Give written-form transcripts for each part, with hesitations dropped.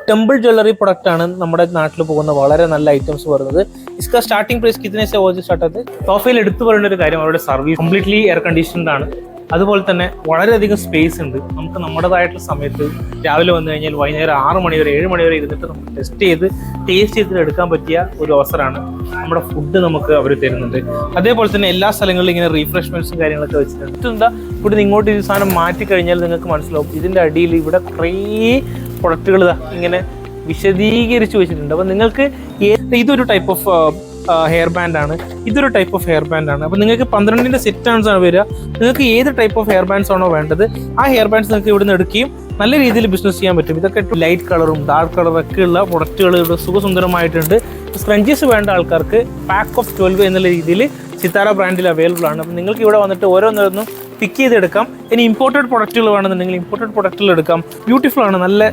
Temple jewellery product ആണ് നമ്മുടെ നാട്ടിൽ പോകുന്ന വളരെ നല്ല ഐറ്റംസ് വരുന്നത്. इसका स्टार्टिंग प्राइस कितने से हो स्टार्ट होता है? തോഫയിൽ എടുത്തു പറയേണ്ട ഒരു കാര്യം അവരുടെ സർവീസ് കംപ്ലീറ്റ്ലി എയർ കണ്ടീഷൻഡ് ആണ്. അതുപോലെ തന്നെ വളരെയധികം സ്പേസ് ഉണ്ട്. നമുക്ക് നമ്മുടേതായിട്ടുള്ള സമയത്ത് രാവിലെ വന്നു കഴിഞ്ഞാൽ വൈകുന്നേരം 6 മണി വരെ 7 മണി വരെ ഇരുന്നിട്ട് നമുക്ക് ടേസ്റ്റ് ചെയ്തിട്ട് എടുക്കാൻ പറ്റിയ ഒരു അവസരമാണ്. നമ്മുടെ ഫുഡ് നമുക്ക് അവർ തരുന്നുണ്ട്. അതേപോലെ തന്നെ എല്ലാ സ്ഥലങ്ങളിലും ഇങ്ങനെ റീഫ്രഷ്മെന്റ്സും കാര്യങ്ങളൊക്കെ വെച്ചിട്ടുണ്ട്. എന്താ ഇവിടെ ഇങ്ങോട്ട് ഈ സാധനം മാറ്റി കഴിഞ്ഞാൽ നിങ്ങൾക്ക് മനസ്സിലാവും ഇതിന്റെ അടിയിൽ ഇവിടെ കുറേ പ്രൊഡക്റ്റുകൾ ഇങ്ങനെ വിശദീകരിച്ച് വെച്ചിട്ടുണ്ട്. അപ്പം നിങ്ങൾക്ക് ഇതൊരു ടൈപ്പ് ഓഫ് ഹെയർ ബാൻഡ് ആണ്, ഇതൊരു ടൈപ്പ് ഓഫ് ഹെയർ ബാൻഡ് ആണ്. അപ്പോൾ നിങ്ങൾക്ക് 12ന്റെ സെറ്റ് ആണ് വരിക. നിങ്ങൾക്ക് ഏത് ടൈപ്പ് ഓഫ് ഹെയർ ബാൻഡ്സ് ആണോ വേണ്ടത് ആ ഹെയർ ബാൻഡ്സ് നിങ്ങൾക്ക് ഇവിടുന്ന് എടുക്കുകയും നല്ല രീതിയിൽ ബിസിനസ് ചെയ്യാൻ പറ്റും. ഇതൊക്കെ ലൈറ്റ് കളറും ഡാർക്ക് കളറും ഒക്കെ ഉള്ള പ്രൊഡക്റ്റുകൾ ഇവിടെ സുഖസുന്ദരമായിട്ടുണ്ട്. സ്ക്രഞ്ചീസ് വേണ്ട ആൾക്കാർക്ക് പാക്ക് ഓഫ് 12 എന്നുള്ള രീതിയിൽ സിത്താര ബ്രാൻഡിൽ അവൈലബിൾ ആണ്. അപ്പം നിങ്ങൾക്ക് ഇവിടെ വന്നിട്ട് ഓരോന്നോരോന്നും പിക്ക് ചെയ്തെടുക്കാം. ഇനി ഇമ്പോർട്ടഡ് പ്രൊഡക്റ്റുകൾ വേണമെന്നുണ്ടെങ്കിൽ ഇമ്പോർട്ടഡ് പ്രൊഡക്റ്റുകൾ എടുക്കാം. ബ്യൂട്ടിഫുൾ ആണ്. നല്ല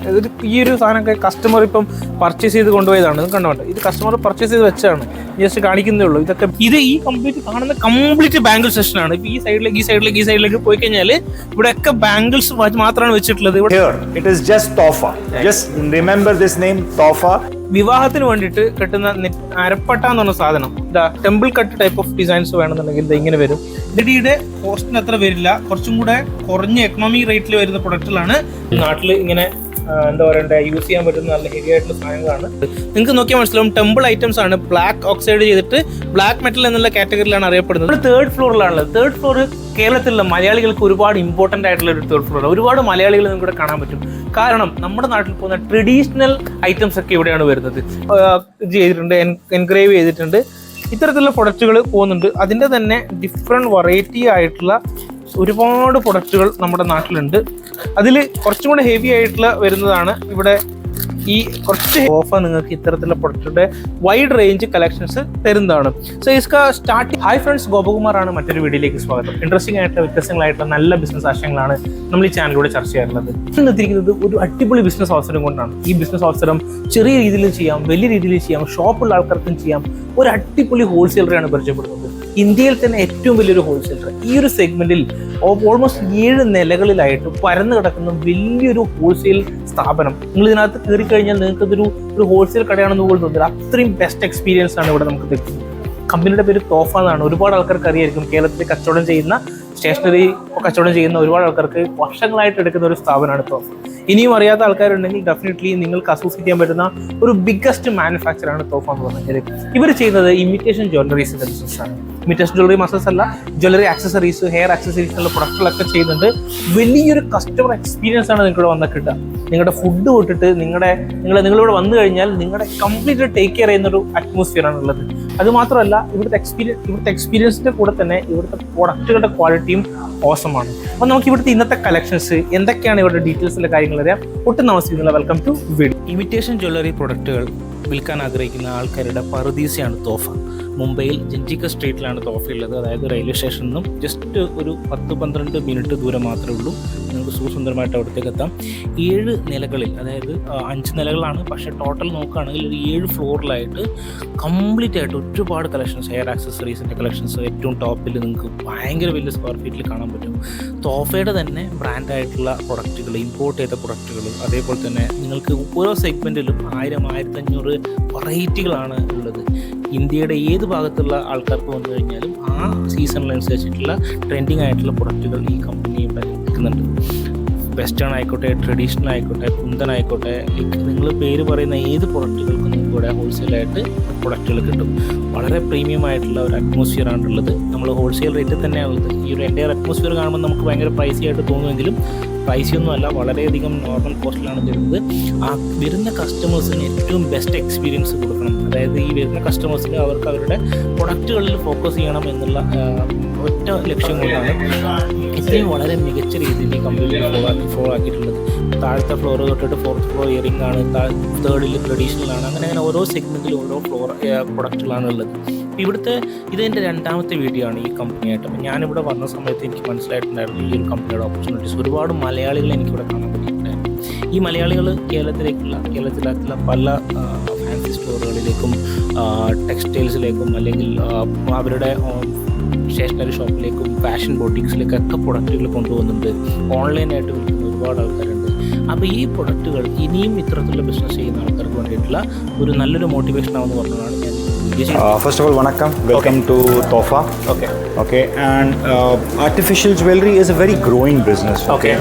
ഈ ഒരു സാധനമൊക്കെ കസ്റ്റമർ ഇപ്പം പർച്ചേസ് ചെയ്ത് കൊണ്ടുപോയതാണ്. ഇത് കണ്ടോ, ഇത് കസ്റ്റമർ പർച്ചേസ് ചെയ്ത് വെച്ചാണ്, ജസ്റ്റ് കാണിക്കുന്നേ ഉള്ളൂ. ഇതൊക്കെ ഇത് ഈ കാണുന്ന കംപ്ലീറ്റ് ബാംഗിൾ സെക്ഷൻ ആണ്. ഇപ്പൊ ഈ സൈഡിലേക്ക് പോയി കഴിഞ്ഞാൽ ഇവിടെയൊക്കെ ബാംഗിൾസ് മാത്രമാണ് വെച്ചിട്ടുള്ളത്. It is just Tofa. Just remember this name, Tofa. വിവാഹത്തിന് വേണ്ടിയിട്ട് കെട്ടുന്ന അരപ്പട്ട എന്ന് പറഞ്ഞ സാധനം, temple cut type of designs വേണമെന്നുണ്ടെങ്കിൽ ഇത് ഇങ്ങനെ വരും. ഇതിന്റെ കോസ്റ്റിന് അത്ര വരില്ല, കുറച്ചും കൂടെ കുറഞ്ഞ എക്കണോമിക് റേറ്റിൽ വരുന്ന പ്രൊഡക്റ്റുകളാണ്. നാട്ടിൽ ഇങ്ങനെ എന്താ പറയണ്ടേ യൂസ് ചെയ്യാൻ പറ്റുന്ന നല്ല ഹെവി ആയിട്ടുള്ള സാധനങ്ങളാണ്. നിങ്ങൾക്ക് നോക്കിയാൽ മനസ്സിലാവും ടെമ്പിൾ ഐറ്റംസ് ആണ്. ബ്ലാക്ക് ഓക്സൈഡ് ചെയ്തിട്ട് ബ്ലാക്ക് മെറ്റൽ എന്നുള്ള കാറ്റഗറിയിലാണ് അറിയപ്പെടുന്നത്. തേർഡ് ഫ്ലോറിലാണുള്ളത്. തേർഡ് ഫ്ലോർ കേരളത്തിലുള്ള മലയാളികൾക്ക് ഒരുപാട് ഇമ്പോർട്ടൻ്റ് ആയിട്ടുള്ള ഒരു തേർഡ് ഫ്ലോർ. ഒരുപാട് മലയാളികൾ നിങ്ങൾക്ക് ഇവിടെ കാണാൻ പറ്റും. കാരണം നമ്മുടെ നാട്ടിൽ പോകുന്ന ട്രഡീഷണൽ ഐറ്റംസ് ഒക്കെ ഇവിടെയാണ് വരുന്നത്. ചെയ്തിട്ടുണ്ട്, എൻഗ്രേവ് ചെയ്തിട്ടുണ്ട്, ഇത്തരത്തിലുള്ള പ്രൊഡക്റ്റുകൾ പോകുന്നുണ്ട്. അതിൻ്റെ തന്നെ ഡിഫറെൻറ്റ് വെറൈറ്റി ആയിട്ടുള്ള ഒരുപാട് പ്രൊഡക്റ്റുകൾ നമ്മുടെ നാട്ടിലുണ്ട്. അതിൽ കുറച്ചും കൂടെ ഹെവി ആയിട്ടുള്ള വരുന്നതാണ് ഇവിടെ ഈ കുറച്ച് ഓഫർ നിങ്ങൾക്ക് ഇത്തരത്തിലുള്ള പ്രൊഡക്റ്റുകളുടെ വൈഡ് റേഞ്ച് കളക്ഷൻസ് തരുന്നതാണ്. സോ ഇസ്ക സ്റ്റാർട്ടിംഗ്. ഹായ് ഫ്രണ്ട്സ്, ഗോപകുമാറാണ്. മറ്റൊരു വീഡിയോയിലേക്ക് സ്വാഗതം. ഇൻട്രസ്റ്റിംഗ് ആയിട്ടുള്ള വ്യത്യസ്തങ്ങളായിട്ടുള്ള നല്ല ബിസിനസ് ആശയങ്ങളാണ് നമ്മൾ ഈ ചാനലിലൂടെ ചർച്ച ചെയ്യാറുള്ളത്. എത്തിയിരിക്കുന്നത് ഒരു അടിപൊളി ബിസിനസ് അവസരം കൊണ്ടാണ്. ഈ ബിസിനസ് അവസരം ചെറിയ രീതിയിൽ ചെയ്യാം, വലിയ രീതിയിൽ ചെയ്യാം, ഷോപ്പുള്ള ആൾക്കാർക്കും ചെയ്യാം. ഒരു അടിപൊളി ഹോൾസെയിലറെയാണ് പരിചയപ്പെടുന്നത്. ഇന്ത്യയിൽ തന്നെ ഏറ്റവും വലിയൊരു ഹോൾസെയിലർ. ഈ ഒരു സെഗ്മെന്റിൽ ഓൾമോസ്റ്റ് 7 നിലകളിലായിട്ട് പരന്നു കിടക്കുന്ന വലിയൊരു ഹോൾസെയിൽ സ്ഥാപനം. നിങ്ങൾ ഇതിനകത്ത് കയറി കഴിഞ്ഞാൽ നിങ്ങൾക്ക് ഒരു ഹോൾസെയിൽ കടയാണെന്ന് പോലും തോന്നില്ല. അത്രയും ബെസ്റ്റ് എക്സ്പീരിയൻസ് ആണ് ഇവിടെ നമുക്ക് കിട്ടുന്നത്. കമ്പനിയുടെ പേര് തോഫ എന്നാണ്. ഒരുപാട് ആൾക്കാർക്ക് അറിയായിരിക്കും. കേരളത്തിൽ കച്ചവടം ചെയ്യുന്ന സ്റ്റേഷനറി കച്ചവടം ചെയ്യുന്ന ഒരുപാട് ആൾക്കാർക്ക് വർഷങ്ങളായിട്ട് എടുക്കുന്ന ഒരു സ്ഥാപനമാണ് തോഫ. ഇനിയും അറിയാത്ത ആൾക്കാരുണ്ടെങ്കിൽ ഡെഫിനറ്റ്ലി നിങ്ങൾക്ക് അസോസിയേറ്റ് ചെയ്യാൻ പറ്റുന്ന ഒരു ബിഗ്ഗസ്റ്റ് മാനുഫാക്ചറാണ് തോഫ എന്ന് പറഞ്ഞാൽ. ഇവർ ചെയ്യുന്നത് ഇമിറ്റേഷൻ ജ്വല്ലറീസിന്റെ ബിസിനസ്സാണ്. ഇമിറ്റേഷൻ ജ്വല്ലറി മസൽസ് അല്ല, ജ്വല്ലറി ആക്സസറീസ്, ഹെയർ ആക്സസറീസിനുള്ള പ്രൊഡക്റ്റുകളൊക്കെ ചെയ്യുന്നുണ്ട്. വലിയൊരു കസ്റ്റമർ എക്സ്പീരിയൻസ് ആണ് നിങ്ങൾക്ക് ഇവിടെ വന്നാൽ കിട്ടുക. നിങ്ങളുടെ ഫുഡ് തൊട്ടിട്ട് നിങ്ങളിവിടെ വന്നു കഴിഞ്ഞാൽ നിങ്ങളുടെ കംപ്ലീറ്റ് ടേക്ക് കെയർ ചെയ്യുന്നൊരു അറ്റ്മോസ്ഫിയർ ആണ് ഉള്ളത്. അതുമാത്രമല്ല ഇവിടുത്തെ എക്സ്പീരിയൻസിന്റെ കൂടെ തന്നെ ഇവിടുത്തെ പ്രൊഡക്റ്റുകളുടെ ക്വാളിറ്റിയും ഓസമാണ്. അപ്പോൾ നമുക്ക് ഇവിടുത്തെ ഇന്നത്തെ കളക്ഷൻസ് എന്തൊക്കെയാണ്, ഇവരുടെ ഡീറ്റെയിൽസിലെ കാര്യങ്ങൾ അറിയാം. ഒട്ടും താമസിക്കുന്നില്ല, welcome to video. Imitation jewellery പ്രൊഡക്റ്റുകൾ വിൽക്കാൻ ആഗ്രഹിക്കുന്ന ആൾക്കാരുടെ പറുദീസയാണ് തോഫ. മുംബൈയിൽ ജഞ്ചിക്ക സ്ട്രീറ്റിലാണ് തോഫയുള്ളത്. അതായത് റെയിൽവേ സ്റ്റേഷനിൽ നിന്നും ജസ്റ്റ് ഒരു 10-12 മിനിറ്റ് ദൂരം മാത്രമേ ഉള്ളൂ. നിങ്ങൾക്ക് സുഖസുന്ദരമായിട്ട് അവിടത്തേക്ക് എത്താം. 7 നിലകളിൽ, അതായത് 5 നിലകളാണ്, പക്ഷേ ടോട്ടൽ നോക്കുകയാണെങ്കിൽ ഒരു 7 ഫ്ലോറിലായിട്ട് കംപ്ലീറ്റ് ആയിട്ട് ഒരുപാട് കളക്ഷൻസ്, ഹെയർ ആക്സസറീസിൻ്റെ കളക്ഷൻസ് ഏറ്റവും ടോപ്പിൽ നിങ്ങൾക്ക് ഭയങ്കര വലിയ സ്ക്വയർ ഫീറ്റിൽ കാണാൻ പറ്റും. തോഫയുടെ തന്നെ ബ്രാൻഡായിട്ടുള്ള പ്രൊഡക്റ്റുകൾ, ഇമ്പോർട്ട് ചെയ്ത പ്രൊഡക്റ്റുകൾ, അതേപോലെ തന്നെ നിങ്ങൾക്ക് ഓരോ സെഗ്മെൻറ്റിലും 1000-1500 വെറൈറ്റികളാണ് ഉള്ളത്. ഇന്ത്യയുടെ ഏത് ഭാഗത്തുള്ള ആൾക്കാർക്ക് വന്നു കഴിഞ്ഞാലും ആ സീസണിനനുസരിച്ചിട്ടുള്ള ട്രെൻഡിങ് ആയിട്ടുള്ള പ്രൊഡക്റ്റുകൾ ഈ കമ്പനി വിൽക്കുന്നുണ്ട്. വെസ്റ്റേൺ ആയിക്കോട്ടെ, ട്രഡീഷണൽ ആയിക്കോട്ടെ, കുന്തൻ ആയിക്കോട്ടെ, നിങ്ങൾ പേര് പറയുന്ന ഏത് പ്രൊഡക്റ്റുകൾക്കും നിങ്ങൾക്ക് ഇവിടെ ഹോൾസെയിലായിട്ട് പ്രൊഡക്റ്റുകൾ കിട്ടും. വളരെ പ്രീമിയം ആയിട്ടുള്ള ഒരു അറ്റ്മോസ്ഫിയർ ആണുള്ളത്. നമ്മൾ ഹോൾസെയിൽ റേറ്റിൽ തന്നെയാണുള്ളത്. ഈ ഒരു എൻ്റെ അറ്റ്മോസ്ഫിയർ കാണുമ്പോൾ നമുക്ക് ഭയങ്കര പ്രൈസി ആയിട്ട് തോന്നുമെങ്കിലും പ്രൈസിയൊന്നുമല്ല, വളരെയധികം നോർമൽ കോസ്റ്റിലാണ് തരുന്നത്. ആ വരുന്ന കസ്റ്റമേഴ്സിന് ഏറ്റവും ബെസ്റ്റ് എക്സ്പീരിയൻസ് കൊടുക്കണം. അതായത് ഈ വരുന്ന കസ്റ്റമേഴ്സിന് അവർക്ക് അവരുടെ പ്രൊഡക്റ്റുകളിൽ ഫോക്കസ് ചെയ്യണം എന്നുള്ള ഒറ്റ ലക്ഷ്യം കൊണ്ടാണ് ഇത്രയും വളരെ മികച്ച രീതിയിൽ ഈ കമ്പനി ഫോളോ ആക്കിയിട്ടുള്ളത്. താഴത്തെ ഫ്ലോർ തൊട്ടിട്ട് 4th ഫ്ലോർ ഇയറിംഗ് ആണ്, 3rd ട്രഡീഷണലാണ്, അങ്ങനെ ഓരോ സെഗ്മെൻറ്റിലും ഓരോ പ്രൊഡക്റ്റുകളാണ് ഉള്ളത്. ഇവിടുത്തെ ഇതെൻ്റെ 2ാമത്തെ വീഡിയോ ആണ് ഈ കമ്പനിയായിട്ട്. അപ്പം ഞാനിവിടെ വന്ന സമയത്ത് എനിക്ക് മനസ്സിലായിട്ടുണ്ടായിരുന്നു ഈ ഒരു കമ്പനിയുടെ ഓപ്പർച്യൂണിറ്റീസ്. ഒരുപാട് മലയാളികളെ എനിക്കിവിടെ കാണാൻ പറ്റിയിട്ടുണ്ടായിരുന്നു. ഈ മലയാളികൾ കേരളത്തിലേക്കുള്ള പല ഫാൻസി സ്റ്റോറുകളിലേക്കും ടെക്സ്റ്റൈൽസിലേക്കും അല്ലെങ്കിൽ അവരുടെ സ്റ്റേഷനറി ഷോപ്പിലേക്കും ഫാഷൻ ബോട്ടിക്സിലേക്കൊക്കെ പ്രൊഡക്റ്റുകൾ കൊണ്ടുപോകുന്നുണ്ട്. ഓൺലൈനായിട്ട് വിൽക്കുന്ന ഒരുപാട് ആൾക്കാരുണ്ട്. അപ്പോൾ ഈ പ്രൊഡക്റ്റുകൾ ഇനിയും ഇത്തരത്തിലുള്ള ബിസിനസ് ചെയ്യുന്ന ആൾക്കാർക്ക് വേണ്ടിയിട്ടുള്ള ഒരു നല്ലൊരു മോട്ടിവേഷൻ ആണെന്ന് പറഞ്ഞതാണ് ഞാൻ. First of all, Vanakkam. Welcome to Tofa. Okay. And artificial jewelry is a very growing business. Okay.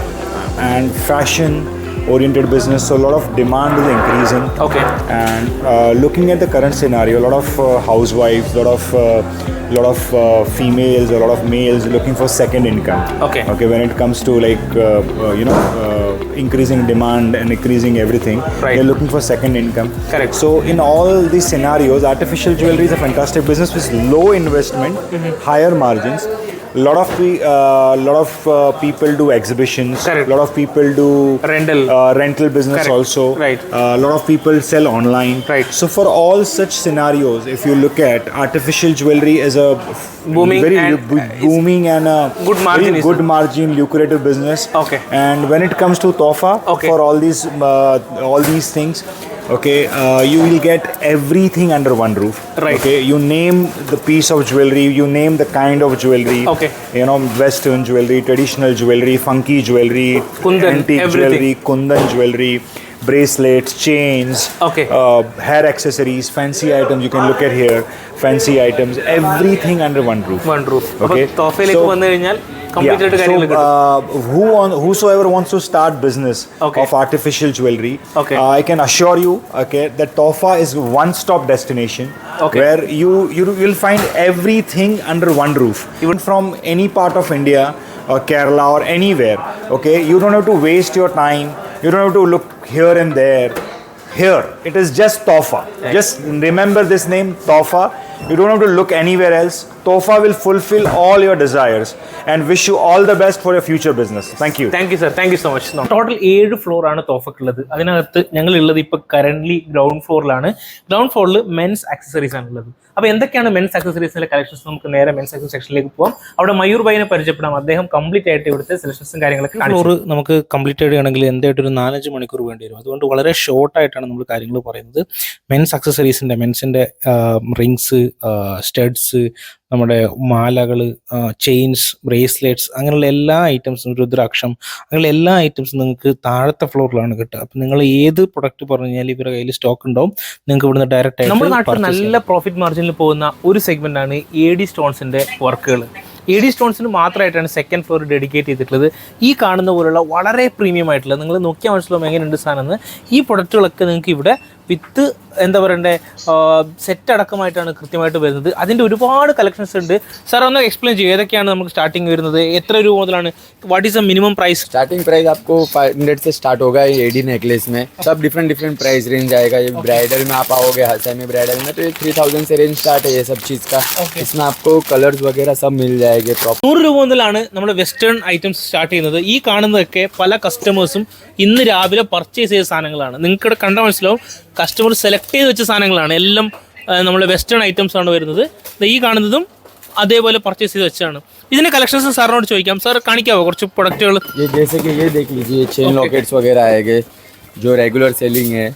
And fashion-oriented business, so a lot of demand is increasing. Okay. And looking at the current scenario, a lot of housewives, a lot of females, a lot of males looking for second income. Okay. When it comes to like increasing demand and increasing everything, right, they're looking for second income. Correct. So in all these scenarios, artificial jewelry is a fantastic business with low investment, higher margins. A lot of people do exhibitions. Correct. A lot of people do rental business. Correct. Also. Right. A lot of people sell online. Right. So for all such scenarios, if you look at artificial jewelry is a booming and a good margin, very good margin, lucrative business. Okay. And when it comes to Tofa, okay, for all these things, okay, you will get everything under one roof. Right. Okay, you name the piece of jewelry, you name the kind of jewelry. Okay. Western jewelry, traditional jewelry, funky jewelry, Kundan, antique everything. jewelry, Kundan jewelry, bracelets, chains, okay, hair accessories, fancy items. You can look at here, fancy items, everything under one roof. One roof. Okay. തോഫയിലേക്ക് വന്നു കഴിഞ്ഞാൽ whosoever wants to start business of artificial jewelry, I can assure you, that Tofa is one-stop destination where you will find everything under one roof, even from any part of India or Kerala or anywhere. Okay, you don't have to waste your time. You don't have to look here and there. Here, it is just Tofa. Just remember this name, Tofa. You don't have to look anywhere else. Tofa will fulfill all your desires and wish you all the best for your future business. Thank you. Thank you, sir. Thank you so much. Total 7 ഫ്ലോറാണ് തോഫക്കുള്ളത്. അതിനകത്ത് ഞങ്ങളുള്ളത് ഇപ്പോൾ current ground ഫ്ലോറിലാണ്. Ground ഫ്ലോറിൽ men's accessories ആണ് ഉള്ളത്. അപ്പോൾ എന്തൊക്കെയാണ് men's ആക്സസറീസിന്റെ collections? നമുക്ക് നേരെ men's accessory സെക്ഷനിലേക്ക് പോകാം. അവിടെ മയൂർ ഭായിനെ പരിചയപ്പെടാം. അദ്ദേഹം കംപ്ലീറ്റ് ആയിട്ട് ഇവിടുത്തെ സെലക്ഷൻസും കാര്യങ്ങളൊക്കെ ഫ്ലോർ നമുക്ക് കംപ്ലീറ്റ് ചെയ്യുകയാണെങ്കിൽ എന്തായിട്ട് ഒരു 4-5 മണിക്കൂർ വേണ്ടി വരും. അതുകൊണ്ട് വളരെ ഷോർട്ടായിട്ടാണ് നമ്മൾ കാര്യങ്ങൾ പറയുന്നത്. മെൻസ് ആക്സസറീസിന്റെ മെൻസിന്റെ റിങ്സ്, സ്റ്റഡ്സ്, നമ്മുടെ മാലകൾ, ചെയിൻസ്, ബ്രേസ്ലെറ്റ്സ്, അങ്ങനെയുള്ള എല്ലാ ഐറ്റംസും, രുദ്രാക്ഷം, അങ്ങനെയുള്ള എല്ലാ ഐറ്റംസും നിങ്ങൾക്ക് താഴത്തെ ഫ്ലോറിലാണ് കിട്ടുക. അപ്പം നിങ്ങൾ ഏത് പ്രൊഡക്റ്റ് പറഞ്ഞു കഴിഞ്ഞാൽ ഇവരുടെ കയ്യിൽ സ്റ്റോക്ക് ഉണ്ടാവും. നിങ്ങൾക്ക് ഇവിടുന്ന് ഡയറക്റ്റ് ആയിട്ട് നമ്മുടെ നാട്ടിൽ നല്ല പ്രോഫിറ്റ് മാർജിനിൽ പോകുന്ന ഒരു സെഗ്മെന്റ് ആണ് AD സ്റ്റോൺസിന്റെ വർക്കുകൾ. AD സ്റ്റോൺസിന് മാത്രമായിട്ടാണ് സെക്കൻഡ് ഫ്ലോർ ഡെഡിക്കേറ്റ് ചെയ്തിട്ടുള്ളത്. ഈ കാണുന്ന പോലുള്ള വളരെ പ്രീമിയം ആയിട്ടുള്ള, നിങ്ങൾ നോക്കിയാൽ മനസ്സിലാവും എങ്ങനെയുണ്ട് സാധനം. ഈ പ്രൊഡക്റ്റുകളൊക്കെ നിങ്ങൾക്ക് ഇവിടെ വിത്ത് എന്താ പറയണ്ടേ സെറ്റ് അടക്കമായിട്ടാണ് കൃത്യമായിട്ട് വരുന്നത്. അതിൻ്റെ ഒരുപാട് കളക്ഷൻസ് ഉണ്ട്. സാർ ഒന്ന് എക്സ്പ്ലെയിൻ ചെയ്യും, ഏതൊക്കെയാണ് നമുക്ക് സ്റ്റാർട്ടിങ് വരുന്നത്, എത്ര രൂപ മുതലാണ്, what is the minimum price? Starting price आपको 500 से स्टार्ट होगा. ये AD नेकलेस में सब डिफरेंट प्राइस रेंज आएगा. ये ब्राइडल में आप आओगे, हसन में ब्राइडल में, तो ये 3000 से रेंज स्टार्ट है ये सब चीज़ का. इसमें आपको कलर्स वगैरह सब मिल जाएंगे. 100 രൂപ മുതലാണ് നമ്മുടെ വെസ്റ്റേൺ ഐറ്റംസ് സ്റ്റാർട്ട് ചെയ്യുന്നത്. ഈ കാണുന്നതൊക്കെ പല കസ്റ്റമേഴ്സും ഇന്ന് രാവിലെ പർച്ചേസ് ചെയ്ത സാധനങ്ങളാണ്. നിങ്ങൾക്കിവിടെ കണ്ട മനസ്സിലാവും, കസ്റ്റമർ സെലക്ട് ചെയ്ത് വെച്ച സാധനങ്ങളാണ്. എല്ലാം നമ്മുടെ വെസ്റ്റേൺ ഐറ്റംസ് ആണ് വരുന്നത്. ഈ കാണുന്നതും അതേപോലെ പർച്ചേസ് ചെയ്ത് വെച്ചാണ്. ഇതിന്റെ കളക്ഷൻസ് സാറിനോട് ചോദിക്കാം. സാർ കാണിക്കാവോ കുറച്ച് പ്രൊഡക്റ്റുകൾ? ये जैसे कि ये देख लीजिए, चेन लॉकेट्स वगैरह आएंगे जो रेगुलर सेलिंग है.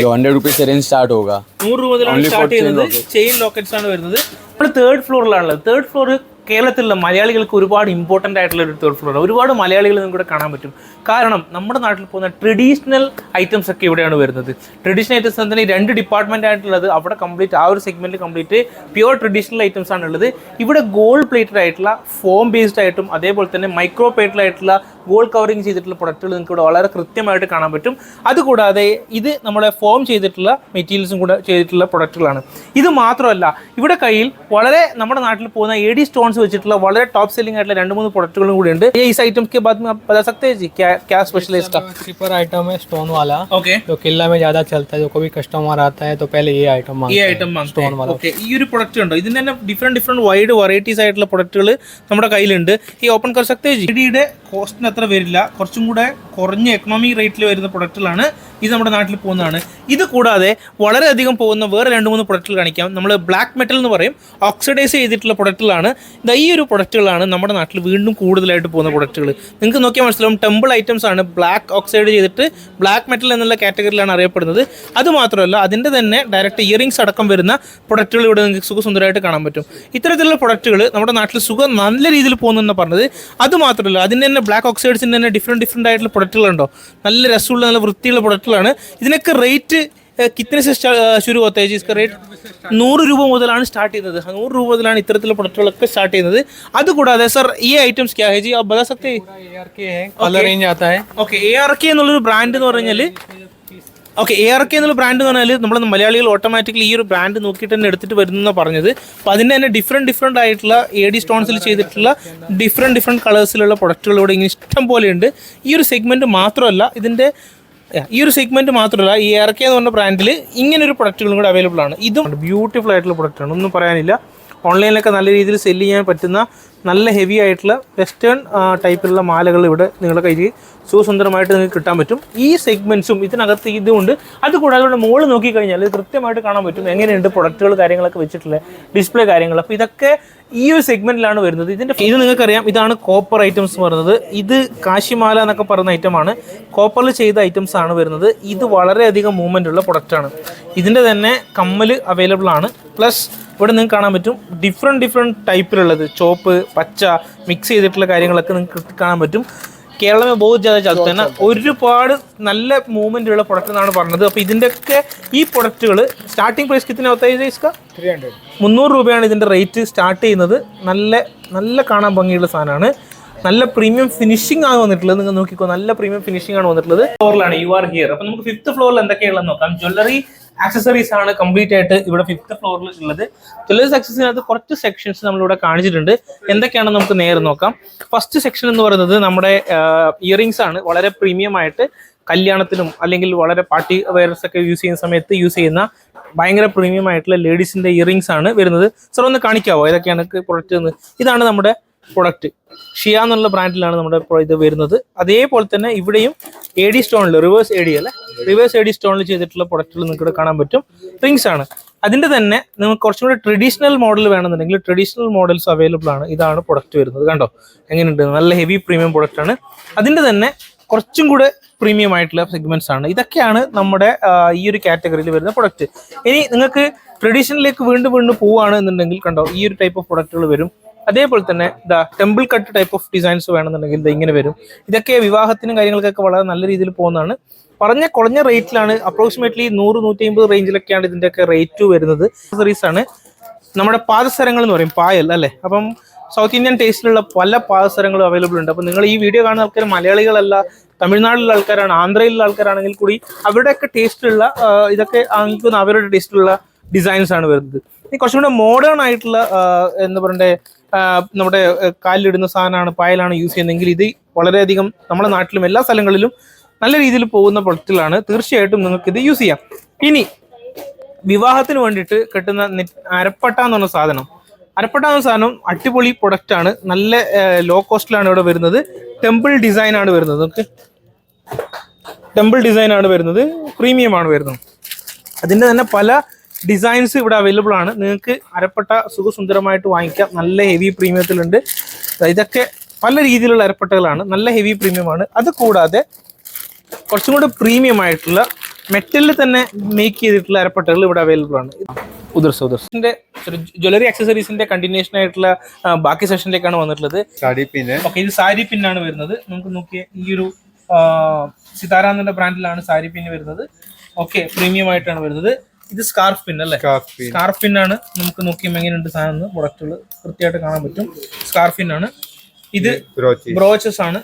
जो 100 रुपीज से रेंज स्टार्ट होगा. 100 രൂപ മുതലാണ് സ്റ്റാർട്ട് ചെയ്യുന്നത്. ചെയിൻ ലോക്കറ്റ്സ് ആണ് വരുന്നത്. നമ്മൾ തേർഡ് ഫ്ലോറിലാണുള്ളത്. തേർഡ് ഫ്ലോർ കേരളത്തിലുള്ള മലയാളികൾക്ക് ഒരുപാട് ഇമ്പോർട്ടൻ്റ് ആയിട്ടുള്ള ഒരു തേർഡ് ഫ്ലോർ. ഒരുപാട് മലയാളികൾ നിങ്ങൾക്ക് ഇവിടെ കാണാൻ പറ്റും. കാരണം നമ്മുടെ നാട്ടിൽ പോകുന്ന ട്രഡീഷണൽ ഐറ്റംസ് ഒക്കെ ഇവിടെയാണ് വരുന്നത്. ട്രഡീഷണൽ ഐറ്റംസ് തന്നെ 2 ഡിപ്പാർട്ട്മെൻ്റ് ആയിട്ടുള്ളത്. അവിടെ കംപ്ലീറ്റ് ആ ഒരു segment complete pure traditional items ആണുള്ളത്. ഇവിടെ ഗോൾഡ് പ്ലേറ്റഡ് ആയിട്ടുള്ള, ഫോം ബേസ്ഡ് ആയിട്ടും അതേപോലെ തന്നെ മൈക്രോ പ്ലേറ്റഡ് ആയിട്ടുള്ള ഗോൾഡ് കവറിങ് ചെയ്തിട്ടുള്ള പ്രൊഡക്റ്റുകൾ നിങ്ങൾക്ക് ഇവിടെ വളരെ കൃത്യമായിട്ട് കാണാൻ പറ്റും. അതുകൂടാതെ ഇത് നമ്മുടെ ഫോം ചെയ്തിട്ടുള്ള മെറ്റീരിയൽസും കൂടെ ചെയ്തിട്ടുള്ള പ്രൊഡക്റ്റുകളാണ്. ഇത് മാത്രമല്ല, ഇവിടെ കയ്യിൽ വളരെ നമ്മുടെ നാട്ടിൽ പോകുന്ന AD സ്റ്റോൺസ് വെച്ചിട്ടുള്ള വളരെ ടോപ്പ് സെല്ലിംഗ് ആയിട്ടുള്ള 2-3 പ്രൊഡക്റ്റുകളും കൂടി ഉണ്ട്. इस आइटम के बाद में आप बता सकते हैं जी क्या स्पेशल है इसका? क्रीपर आइटम है स्टोन वाला. ओके. जो किला में ज्यादा चलता है. जो कोई कस्टमर आता है तो पहले ये आइटम मांगते हैं. സ്റ്റോൺ വാല. ഓക്കെ. ഈ ഒരു പ്രൊഡക്റ്റ് ഉണ്ടോ? ഇതിന് തന്നെ ഡിഫറെന്റ് വൈഡ് വെറൈറ്റീസ് ആയിട്ടുള്ള പ്രൊഡക്റ്റുകൾ നമ്മുടെ കയ്യിലുണ്ട്. ഈ ഓപ്പൺ കർ സക്തേ ജി. ഡിയുടെ കോസ്റ്റിന് അത്ര വരില്ല, കുറച്ചും കൂടെ കുറഞ്ഞ എക്കണോമിക് റേറ്റിൽ വരുന്ന പ്രൊഡക്റ്റുകളാണ്. ഇത് നമ്മുടെ നാട്ടിൽ പോകുന്നതാണ്. ഇത് കൂടാതെ വളരെയധികം പോകുന്ന വേറെ 2-3 പ്രൊഡക്റ്റുകൾ കാണിക്കാം. നമ്മൾ ബ്ലാക്ക് മെറ്റൽ എന്ന് പറയും, ഓക്സിഡൈസ് ചെയ്തിട്ടുള്ള പ്രൊഡക്റ്റുകളാണ്. ഈ ഒരു പ്രൊഡക്റ്റുകളാണ് നമ്മുടെ നാട്ടിൽ വീണ്ടും കൂടുതലായിട്ട് പോകുന്ന പ്രൊഡക്റ്റുകൾ. നിങ്ങൾക്ക് നോക്കിയാൽ മനസ്സിലാവും ടെമ്പിൾ ഐറ്റംസ് ആണ്, ബ്ലാക്ക് ഓക്സൈഡ് ചെയ്തിട്ട് ബ്ലാക്ക് മെറ്റൽ എന്നുള്ള കാറ്റഗറിയിലാണ് അറിയപ്പെടുന്നത്. അതുമാത്രമല്ല അതിൻ്റെ തന്നെ ഡയറക്റ്റ് ഇയറിംഗ്സ് അടക്കം വരുന്ന പ്രൊഡക്റ്റുകൾ ഇവിടെ നിങ്ങൾക്ക് സുഖസുന്ദരമായിട്ട് കാണാൻ പറ്റും. ഇത്തരത്തിലുള്ള പ്രൊഡക്റ്റുകൾ നമ്മുടെ നാട്ടിൽ നല്ല രീതിയിൽ പോകുന്നെന്ന് പറഞ്ഞത്. അതുമാത്രമല്ല അതിൻ്റെ തന്നെ ബ്ലാക്ക് ഓക്സൈഡ്സിൻ്റെ തന്നെ ഡിഫറെൻറ്റ് ആയിട്ടുള്ള പ്രൊഡക്റ്റുകളുണ്ടോ, നല്ല രസമുള്ള നല്ല വൃത്തിയുള്ള പ്രൊഡക്റ്റുകളാണ്. ഇതിനൊക്കെ റേറ്റ് कितने से शुरू होता है जी इसका रेट? 100 രൂപ മുതലാണ് സ്റ്റാർട്ട് ചെയ്യുന്നത്. 100 രൂപ മുതലാണ് ഇത്തരത്തിലുള്ള പ്രൊഡക്റ്റുകളൊക്കെ സ്റ്റാർട്ട് ചെയ്യുന്നത്. അതുകൂടാതെ സർ ഈ ഐറ്റംസ് क्या है जी आप बता सकते हैं? ARK है, कलर रेंज आता है. ഓക്കെ, ARK എന്നുള്ളൊരു ബ്രാൻഡ് എന്ന് പറഞ്ഞാൽ ARK എന്നുള്ള ബ്രാൻഡ് എന്ന് പറഞ്ഞാൽ നമ്മൾ മലയാളികൾ ഓട്ടോമാറ്റിക്കലി ഈ ഒരു ബ്രാൻഡ് നോക്കിയിട്ട് തന്നെ എടുത്തിട്ട് വരുന്നതെന്നാണ് പറഞ്ഞത്. അപ്പോൾ അതിൻ്റെ തന്നെ ഡിഫറെൻറ്റ് ആയിട്ടുള്ള AD സ്റ്റോൺസിൽ ചെയ്തിട്ടുള്ള ഡിഫറെൻറ്റ് കളേഴ്സിലുള്ള പ്രൊഡക്റ്റുകൾ ഇവിടെ ഇങ്ങനെ ഇഷ്ടം പോലെയുണ്ട്. ഈ ഒരു സെഗ്മെൻറ്റ് മാത്രമല്ല ഈ ARK എന്ന് പറഞ്ഞ ബ്രാൻഡിൽ ഇങ്ങനൊരു പ്രൊഡക്റ്റുകളും കൂടെ അവൈലബിൾ ആണ്. ഇതും ബ്യൂട്ടിഫുൾ ആയിട്ടുള്ള പ്രൊഡക്റ്റാണ്, ഒന്നും പറയാനില്ല. ഓൺലൈനിലൊക്കെ നല്ല രീതിയിൽ സെല്ല് ചെയ്യാൻ പറ്റുന്ന നല്ല ഹെവി ആയിട്ടുള്ള വെസ്റ്റേൺ ടൈപ്പിലുള്ള മാലകൾ ഇവിടെ നിങ്ങളുടെ കയ്യിൽ സുഖസുന്ദരമായിട്ട് നിങ്ങൾക്ക് കിട്ടാൻ പറ്റും. ഈ സെഗ്മെൻറ്റ്സും ഇതിനകത്ത് ഇതുകൊണ്ട്. അതുകൂടാതെ ഇവിടെ മുകളിൽ നോക്കിക്കഴിഞ്ഞാൽ കൃത്യമായിട്ട് കാണാൻ പറ്റും എങ്ങനെയുണ്ട് പ്രൊഡക്റ്റുകൾ കാര്യങ്ങളൊക്കെ വെച്ചിട്ടുള്ള ഡിസ്പ്ലേ കാര്യങ്ങൾ. അപ്പോൾ ഇതൊക്കെ ഈ ഒരു സെഗ്മെൻറ്റിലാണ് വരുന്നത്. ഇത് നിങ്ങൾക്കറിയാം, ഇതാണ് കോപ്പർ ഐറ്റംസ് പറയുന്നത്. ഇത് കാശിമാല എന്നൊക്കെ പറയുന്ന ഐറ്റമാണ്, കോപ്പറിൽ ചെയ്ത ഐറ്റംസ് ആണ് വരുന്നത്. ഇത് വളരെയധികം മൂവ്മെൻ്റ് ഉള്ള പ്രൊഡക്റ്റാണ്. ഇതിൻ്റെ തന്നെ കമ്മൽ അവൈലബിൾ ആണ്. പ്ലസ് ഇവിടെ നിങ്ങൾക്ക് കാണാൻ പറ്റും ഡിഫറെൻറ്റ് ടൈപ്പിലുള്ളത്, ചോപ്പ് പച്ച മിക്സ് ചെയ്തിട്ടുള്ള കാര്യങ്ങളൊക്കെ നിങ്ങൾക്ക് കാണാൻ പറ്റും. കേരളമേ ബഹുത് ജ്യാദ ചലത്തെ തന്നെ ഒരുപാട് നല്ല മൂവ്മെൻ്റ് ഉള്ള പ്രൊഡക്റ്റ് എന്നാണ് പറഞ്ഞത്. അപ്പോൾ ഇതിൻ്റെയൊക്കെ ഈ പ്രൊഡക്റ്റുകൾ സ്റ്റാർട്ടിംഗ് പ്രൈസ് കിतना होता है इसका? 300 രൂപയാണ് ഇതിൻ്റെ റേറ്റ് സ്റ്റാർട്ട് ചെയ്യുന്നത്. നല്ല കാണാൻ ഭംഗിയുള്ള സാധനമാണ്. നല്ല പ്രീമിയം ഫിനിഷിംഗ് ആണ് വന്നിട്ടുള്ളത്. നിങ്ങൾ നോക്കിക്കോ, നല്ല പ്രീമിയം ഫിനിഷിംഗ് ആണ് വന്നിട്ടുള്ളത്. ഫ്ലോറിലാണ് യു ആർ ഹിയർ. അപ്പോൾ നമുക്ക് 5th ഫ്ലോറിൽ എന്തൊക്കെയുള്ളത് നോക്കാം. ജ്വല്ലറി ആക്സസറീസ് ആണ് കംപ്ലീറ്റ് ആയിട്ട് ഇവിടെ 5th ഫ്ലോറിൽ ഉള്ളത്. ജ്വല്ലറീസ് ആക്സസറീസിനകത്ത് കുറച്ച് സെക്ഷൻസ് നമ്മളിവിടെ കാണിച്ചിട്ടുണ്ട്. എന്തൊക്കെയാണെന്ന് നമുക്ക് നേരെ നോക്കാം. ഫസ്റ്റ് സെക്ഷൻ എന്ന് പറയുന്നത് നമ്മുടെ ഇയറിങ്സ് ആണ്. വളരെ പ്രീമിയം ആയിട്ട് കല്യാണത്തിനും അല്ലെങ്കിൽ വളരെ പാർട്ടി വെയർസ് ഒക്കെ യൂസ് ചെയ്യുന്ന സമയത്ത് യൂസ് ചെയ്യുന്ന ഭയങ്കര പ്രീമിയം ആയിട്ടുള്ള ലേഡീസിന്റെ ഇയറിങ്സ് ആണ് വരുന്നത്. സർ ഒന്ന് കാണിക്കാവോ ഏതൊക്കെയാണ് പ്രൊഡക്റ്റ് എന്ന്? ഇതാണ് നമ്മുടെ പ്രൊഡക്റ്റ്. ഷിയ എന്നുള്ള ബ്രാൻഡിലാണ് നമ്മുടെ ഇത് വരുന്നത്. അതേപോലെ തന്നെ ഇവിടെയും AD സ്റ്റോണിൽ റിവേഴ്സ് AD സ്റ്റോണിൽ ചെയ്തിട്ടുള്ള പ്രൊഡക്റ്റുകൾ നിങ്ങൾക്ക് ഇവിടെ കാണാൻ പറ്റും. റിങ്സ് ആണ്. അതിൻ്റെ തന്നെ നിങ്ങൾക്ക് കുറച്ചും കൂടി ട്രഡീഷണൽ മോഡൽ വേണമെന്നുണ്ടെങ്കിൽ ട്രഡീഷണൽ മോഡൽസ് അവൈലബിൾ ആണ്. ഇതാണ് പ്രൊഡക്റ്റ് വരുന്നത്. കണ്ടോ എങ്ങനെയുണ്ട്, നല്ല ഹെവി പ്രീമിയം പ്രൊഡക്റ്റ് ആണ്. അതിൻ്റെ തന്നെ കുറച്ചും കൂടെ പ്രീമിയം ആയിട്ടുള്ള സെഗ്മെന്റ്സ് ആണ്. ഇതൊക്കെയാണ് നമ്മുടെ ഈ ഒരു കാറ്റഗറിയിൽ വരുന്ന പ്രൊഡക്റ്റ്. ഇനി നിങ്ങൾക്ക് ട്രഡീഷണലിലേക്ക് വീണ്ടും പോവുകയാണ് എന്നുണ്ടെങ്കിൽ കണ്ടോ ഈ ഒരു ടൈപ്പ് ഓഫ് പ്രൊഡക്റ്റുകൾ വരും. അതേപോലെ തന്നെ temple cut type of designs വേണമെന്നുണ്ടെങ്കിൽ ഇങ്ങനെ വരും. ഇതൊക്കെ വിവാഹത്തിനും കാര്യങ്ങൾക്കൊക്കെ വളരെ നല്ല രീതിയിൽ പോകുന്നതാണ്. കുറഞ്ഞ റേറ്റിലാണ്, അപ്രോക്സിമേറ്റ്ലി 100-150 റേഞ്ചിലൊക്കെയാണ് ഇതിൻ്റെയൊക്കെ റേറ്റ് വരുന്നത്. ആക്സസറീസ് ആണ്. നമ്മുടെ പാദസരങ്ങൾ എന്ന് പറയും, പായൽ അല്ലേ. അപ്പം സൗത്ത് ഇന്ത്യൻ ടേസ്റ്റിലുള്ള പല പാദസരങ്ങളും അവൈലബിൾ ഉണ്ട്. അപ്പോൾ നിങ്ങൾ ഈ വീഡിയോ കാണുന്ന ആൾക്കാർ മലയാളികളല്ല, തമിഴ്നാട്ടിലുള്ള ആൾക്കാരാണ്, ആന്ധ്രയിലുള്ള ആൾക്കാരാണെങ്കിൽ കൂടി അവരുടെയൊക്കെ ടേസ്റ്റിലുള്ള ഇതൊക്കെ എനിക്ക് അവരുടെ ടേസ്റ്റിലുള്ള ഡിസൈൻസ് ആണ് വരുന്നത്. ഇനി കുറച്ചും കൂടെ മോഡേൺ ആയിട്ടുള്ള എന്താ പറയണ്ടേ, നമ്മുടെ കാലിലിടുന്ന സാധനമാണ്, പായലാണ് യൂസ് ചെയ്യുന്നതെങ്കിൽ ഇത് വളരെയധികം നമ്മുടെ നാട്ടിലും എല്ലാ സ്ഥലങ്ങളിലും നല്ല രീതിയിൽ പോകുന്ന പ്രൊഡക്റ്റുകളാണ്. തീർച്ചയായിട്ടും നിങ്ങൾക്ക് ഇത് യൂസ് ചെയ്യാം. ഇനി വിവാഹത്തിന് വേണ്ടിയിട്ട് കെട്ടുന്ന അരപ്പട്ട എന്ന് പറഞ്ഞ സാധനം, അടിപൊളി പ്രൊഡക്റ്റ് ആണ്. നല്ല ലോ കോസ്റ്റിലാണ് ഇവിടെ വരുന്നത്. ടെമ്പിൾ ഡിസൈൻ ആണ് വരുന്നത്. നമുക്ക് ടെമ്പിൾ ഡിസൈൻ ആണ് വരുന്നത്, പ്രീമിയം ആണ് വരുന്നത്. അതിൻ്റെ തന്നെ പല ഡിസൈൻസ് ഇവിടെ അവൈലബിൾ ആണ്. നിങ്ങൾക്ക് അരപ്പട്ട സുഖസുന്ദരമായിട്ട് വാങ്ങിക്കാം. നല്ല ഹെവി പ്രീമിയത്തിലുണ്ട്. ഇതൊക്കെ പല രീതിയിലുള്ള അരപ്പട്ടകളാണ്, നല്ല ഹെവി പ്രീമിയമാണ്. അത് കൂടാതെ കുറച്ചും കൂടെ പ്രീമിയം ആയിട്ടുള്ള മെറ്റലിൽ തന്നെ മേക്ക് ചെയ്തിട്ടുള്ള അരപ്പട്ടകൾ ഇവിടെ അവൈലബിൾ ആണ്. ഉദർസിന്റെ ജ്വല്ലറി ആക്സസറീസിന്റെ കണ്ടിന്യൂഷൻ ആയിട്ടുള്ള ബാക്കി സെഷനിലേക്കാണ് വന്നിട്ടുള്ളത്. ഓക്കെ, ഇത് സാരി പിന്നാണ് വരുന്നത്. നമുക്ക് നോക്കിയ ഈ ഒരു സിതാര എന്നുള്ള ബ്രാൻഡിലാണ് സാരി പിൻ വരുന്നത്. ഓക്കെ, പ്രീമിയം ആയിട്ടാണ് വരുന്നത്. ഇത് സ്കാർഫ് പിൻ അല്ലേ, സ്കാർഫ് പിൻ ആണ്. നമുക്ക് നോക്കിയാൽ എങ്ങനെയുണ്ട് സാധനം, പ്രൊഡക്റ്റുകൾ കൃത്യമായിട്ട് കാണാൻ പറ്റും. സ്കാർഫ് പിൻ ആണ്. ഇത് ബ്രോച്ചസ് ആണ്